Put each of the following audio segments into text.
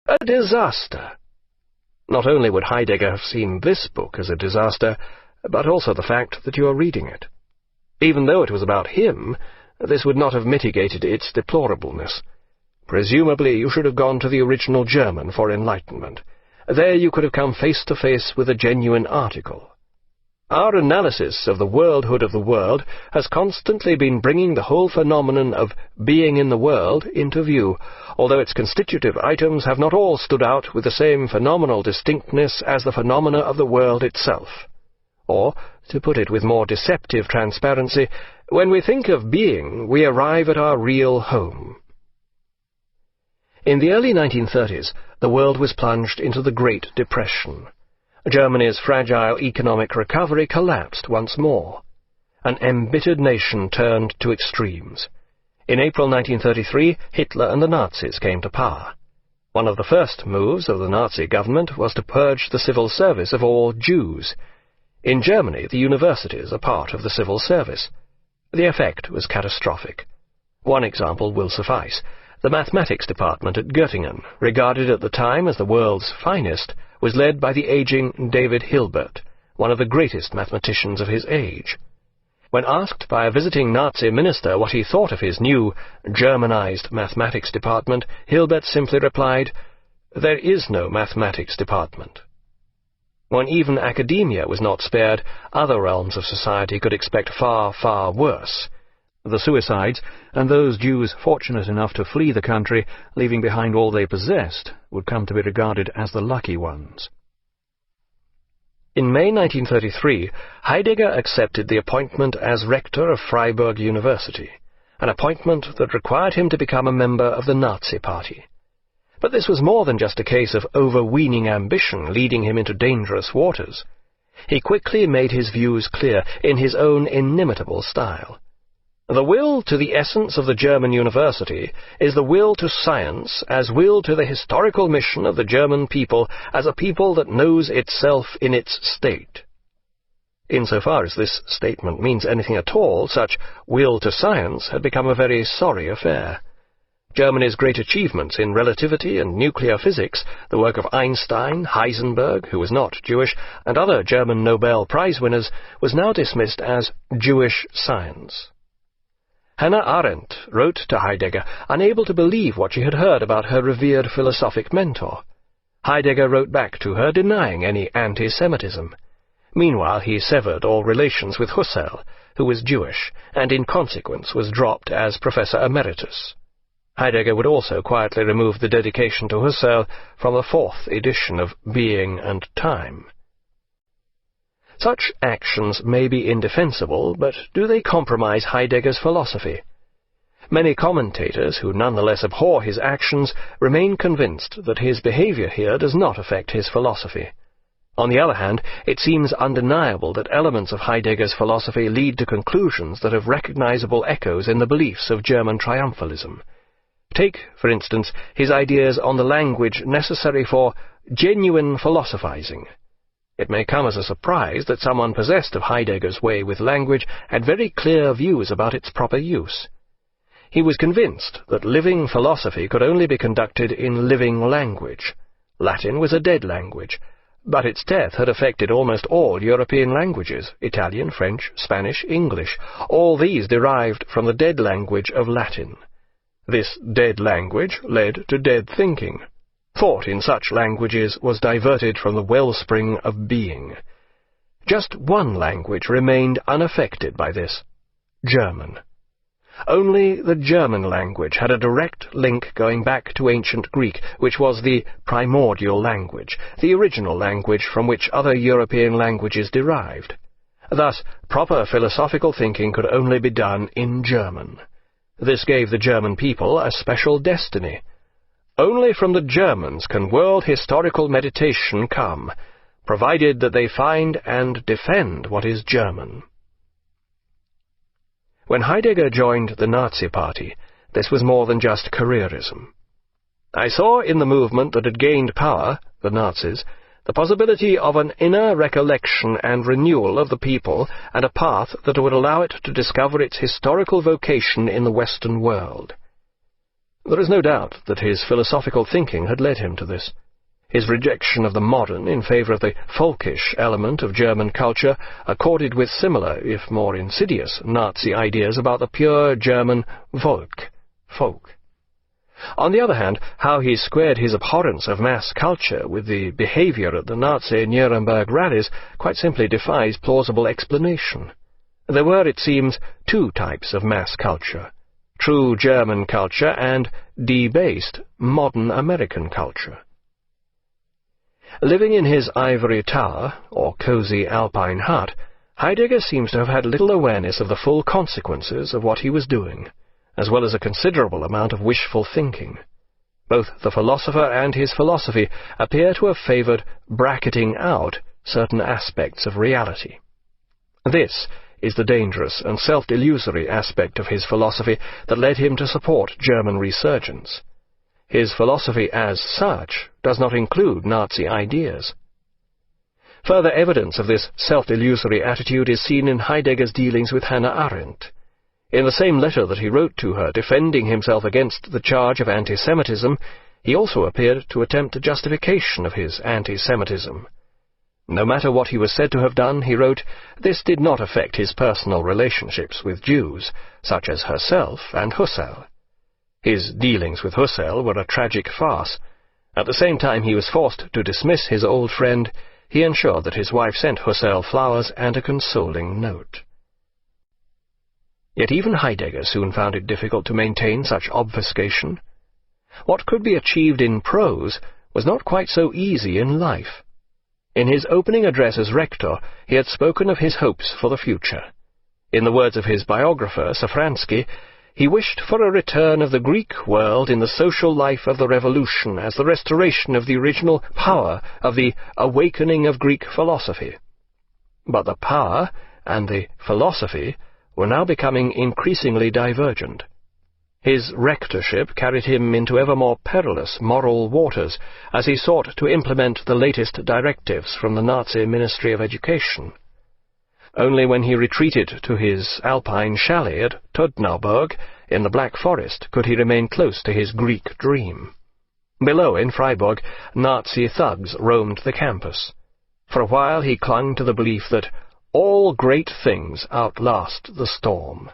A disaster. Not only would Heidegger have seen this book as a disaster, but also the fact that you are reading it. Even though it was about him, this would not have mitigated its deplorableness. Presumably you should have gone to the original German for enlightenment. There you could have come face to face with a genuine article. Our analysis of the worldhood of the world has constantly been bringing the whole phenomenon of being in the world into view, although its constitutive items have not all stood out with the same phenomenal distinctness as the phenomena of the world itself. Or, to put it with more deceptive transparency, when we think of being, we arrive at our real home. In the early 1930s, the world was plunged into the Great Depression. Germany's fragile economic recovery collapsed once more. An embittered nation turned to extremes. In April 1933, Hitler and the Nazis came to power. One of the first moves of the Nazi government was to purge the civil service of all Jews. In Germany, the universities are part of the civil service. The effect was catastrophic. One example will suffice. The mathematics department at Göttingen, regarded at the time as the world's finest, was led by the aging David Hilbert, one of the greatest mathematicians of his age. When asked by a visiting Nazi minister what he thought of his new, Germanized mathematics department, Hilbert simply replied, "There is no mathematics department." When even academia was not spared, other realms of society could expect far, far worse. The suicides, and those Jews fortunate enough to flee the country, leaving behind all they possessed, would come to be regarded as the lucky ones. In May 1933, Heidegger accepted the appointment as rector of Freiburg University, an appointment that required him to become a member of the Nazi Party. But this was more than just a case of overweening ambition leading him into dangerous waters. He quickly made his views clear in his own inimitable style. The will to the essence of the German university is the will to science as will to the historical mission of the German people as a people that knows itself in its state. Insofar as this statement means anything at all, such will to science had become a very sorry affair. Germany's great achievements in relativity and nuclear physics, the work of Einstein, Heisenberg, who was not Jewish, and other German Nobel Prize winners, was now dismissed as Jewish science. Hannah Arendt wrote to Heidegger, unable to believe what she had heard about her revered philosophic mentor. Heidegger wrote back to her, denying any anti-Semitism. Meanwhile, he severed all relations with Husserl, who was Jewish, and in consequence was dropped as Professor Emeritus. Heidegger would also quietly remove the dedication to Husserl from the 4th edition of Being and Time. Such actions may be indefensible, but do they compromise Heidegger's philosophy? Many commentators, who nonetheless abhor his actions, remain convinced that his behavior here does not affect his philosophy. On the other hand, it seems undeniable that elements of Heidegger's philosophy lead to conclusions that have recognizable echoes in the beliefs of German triumphalism. Take, for instance, his ideas on the language necessary for genuine philosophizing. It may come as a surprise that someone possessed of Heidegger's way with language had very clear views about its proper use. He was convinced that living philosophy could only be conducted in living language. Latin was a dead language, but its death had affected almost all European languages, Italian, French, Spanish, English. All these derived from the dead language of Latin. This dead language led to dead thinking. Thought in such languages was diverted from the wellspring of being. Just one language remained unaffected by this: German. Only the German language had a direct link going back to ancient Greek, which was the primordial language, the original language from which other European languages derived. Thus, proper philosophical thinking could only be done in German. This gave the German people a special destiny. Only from the Germans can world historical meditation come, provided that they find and defend what is German. When Heidegger joined the Nazi Party, this was more than just careerism. I saw in the movement that had gained power, the Nazis, the possibility of an inner recollection and renewal of the people, and a path that would allow it to discover its historical vocation in the Western world. There is no doubt that his philosophical thinking had led him to this. His rejection of the modern in favour of the folkish element of German culture accorded with similar, if more insidious, Nazi ideas about the pure German Volk, folk. On the other hand, how he squared his abhorrence of mass culture with the behaviour at the Nazi Nuremberg rallies quite simply defies plausible explanation. There were, it seems, two types of mass culture: true German culture and debased modern American culture. Living in his ivory tower, or cosy alpine hut, Heidegger seems to have had little awareness of the full consequences of what he was doing, as well as a considerable amount of wishful thinking. Both the philosopher and his philosophy appear to have favoured bracketing out certain aspects of reality. This is the dangerous and self-delusory aspect of his philosophy that led him to support German resurgence. His philosophy as such does not include Nazi ideas. Further evidence of this self-delusory attitude is seen in Heidegger's dealings with Hannah Arendt. In the same letter that he wrote to her defending himself against the charge of anti-Semitism, he also appeared to attempt a justification of his anti-Semitism. No matter what he was said to have done, he wrote, this did not affect his personal relationships with Jews, such as herself and Husserl. His dealings with Husserl were a tragic farce. At the same time he was forced to dismiss his old friend, he ensured that his wife sent Husserl flowers and a consoling note. Yet even Heidegger soon found it difficult to maintain such obfuscation. What could be achieved in prose was not quite so easy in life. In his opening address as rector, he had spoken of his hopes for the future. In the words of his biographer, Safransky, he wished for a return of the Greek world in the social life of the Revolution as the restoration of the original power of the awakening of Greek philosophy. But the power and the philosophy were now becoming increasingly divergent. His rectorship carried him into ever more perilous moral waters as he sought to implement the latest directives from the Nazi Ministry of Education. Only when he retreated to his alpine chalet at Todtnauburg in the Black Forest could he remain close to his Greek dream. Below, in Freiburg, Nazi thugs roamed the campus. For a while he clung to the belief that all great things outlast the storm.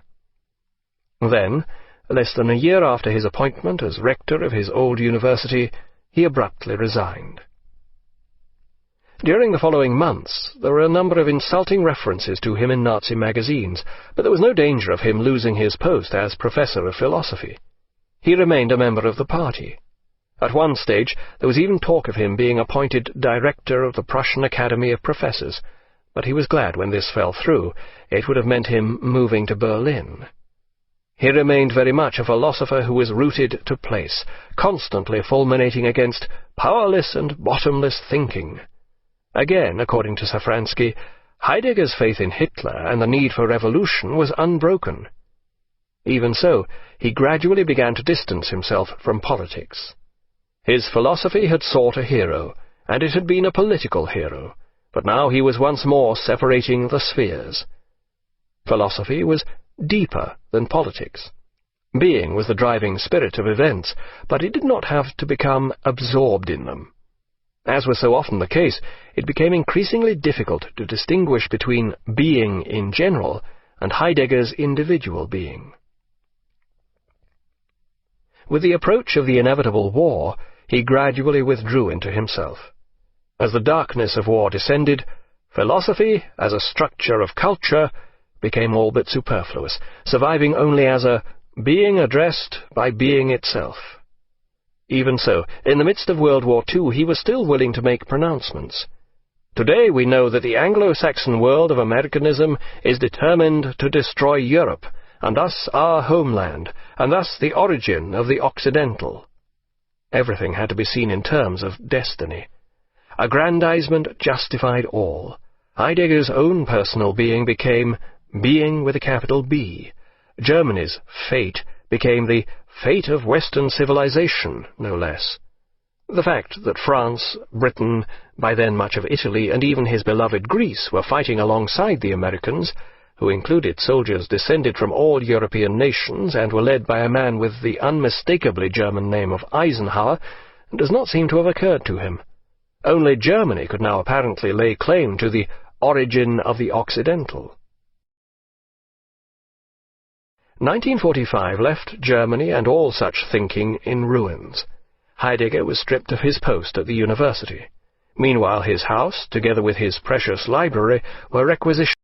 Then, less than a year after his appointment as rector of his old university, he abruptly resigned. During the following months, there were a number of insulting references to him in Nazi magazines, but there was no danger of him losing his post as professor of philosophy. He remained a member of the party. At one stage, there was even talk of him being appointed director of the Prussian Academy of Professors, but he was glad when this fell through. It would have meant him moving to Berlin. He remained very much a philosopher who was rooted to place, constantly fulminating against powerless and bottomless thinking. Again, according to Safransky, Heidegger's faith in Hitler and the need for revolution was unbroken. Even so, he gradually began to distance himself from politics. His philosophy had sought a hero, and it had been a political hero, but now he was once more separating the spheres. Philosophy was deeper than politics. Being was the driving spirit of events, but it did not have to become absorbed in them. As was so often the case, it became increasingly difficult to distinguish between being in general and Heidegger's individual being. With the approach of the inevitable war, he gradually withdrew into himself. As the darkness of war descended, philosophy, as a structure of culture, became all but superfluous, surviving only as a being addressed by being itself. Even so, in the midst of World War II, he was still willing to make pronouncements. Today we know that the Anglo-Saxon world of Americanism is determined to destroy Europe, and thus our homeland, and thus the origin of the Occidental. Everything had to be seen in terms of destiny. Aggrandizement justified all. Heidegger's own personal being became being with a capital B. Germany's fate became the fate of Western civilization, no less. The fact that France, Britain, by then much of Italy, and even his beloved Greece were fighting alongside the Americans who included soldiers descended from all European nations and were led by a man with the unmistakably German name of Eisenhower, does not seem to have occurred to him. Only Germany could now apparently lay claim to the origin of the Occidental. 1945 left Germany and all such thinking in ruins. Heidegger was stripped of his post at the university. Meanwhile his house, together with his precious library, were requisitioned